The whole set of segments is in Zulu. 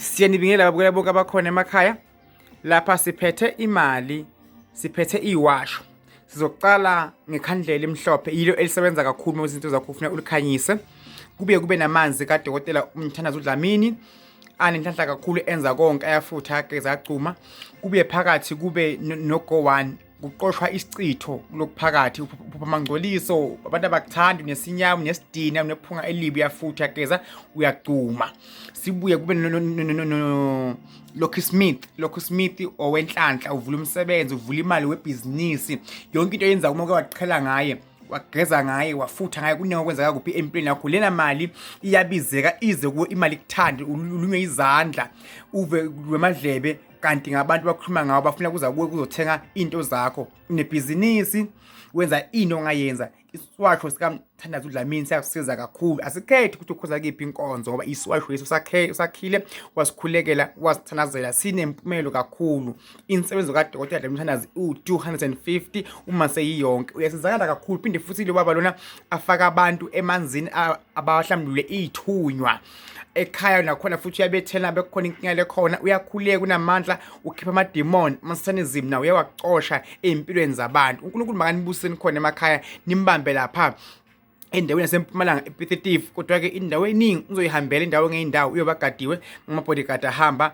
Siyanibingelela babukela bonke abakhona emakhaya. Lapha siphethe imali, siphethe iwasho. Sizoqala ngekhandlela emhlophe, yilo elisebenza kakhulu uma izinto zakho ufuna ulikhanyise. Kube namanzi kaDokotela Umthandazo Dlamini anenhlanhla kakhulu enza konke, ayafutha, ageza, agcuma. Kube phakathi kube no-Go 1 kuqoshwa isicitho lokuphakathi, uphupha amangcoliso, abantu abakuthanda, nesinyawo, nesidina, nephunga elibi, uyafutha, ageza, uyagcuma. Sibuye kube Locky Smith owenhlanhla, uvula umsebenzi, uvula imali webhizinisi. Yonke into yenza uma waqhela ngaye, wageza ngaye, wafutha ngaye, kunenge kwenzeka kuphi empilweni yakho. Lena mali iyabizeka, ize kuwe imali kuthanda, ulunywe izandla, uve lwemadlebe, kanti ngabantu bakhuluma ngawo bafuna kuza kuwe kuzothenga into zakho. Unebhizinisi, wenza into ongayenza. Isiwasho sikaMthandazo Dlamini siyakusiza kakhulu. Asikhethi ukuthi ukhoza kiphi inkonzo, ngoba isiwasho leso usakhile, wasikhulekela, wasithandazela, sinempumelo kakhulu. Insebenzo kaDokotela Dlamini Mthandazo u250 uma seyiyonke. Uyasizakala kakhulu, phinde futhi lo baba lona afaka abantu emanzini abahlamlule ithunywa. Ekhaya nakhona futhi uyabethela bekhona inkinga lekhona, uyakhuleka, kunamandla, ukhipha amademon, amasanism nawo uyawacosha empilweni zabantu. uNkulunkulu makanibuseni khona emakhaya, nimbambe lapha endaweni yaseMpumalanga ePithitif. Kodwa ke indawo eningi uzoyihambela indawo ngeindawo, uyobagadiwe ngamabodyguard ahamba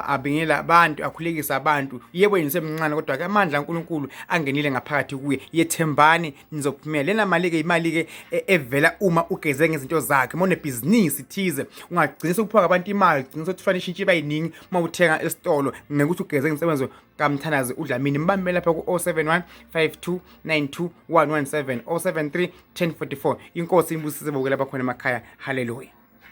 abingela abantu, akhulekisa abantu. Yebo yena semncane, kodwa ke amandla kaNkulunkulu angenile ngaphakathi kuye. Yethembani nizophumela. Lena mali ke imali ke evela uma ugeze ngezinto zakhe. Uma unebhizinisi thize, ungagcina sokuphiwa abantu imali, ugcina sokuthwana ishintshi bayiningi uma uthenga esitolo ngekuthi ugeze ngesebenzo kaMthandazo Dlamini. Mbambe lapha ku 071 5292 117 073 1044. Inkosi ibusise bokela bakhona emakhaya. Hallelujah.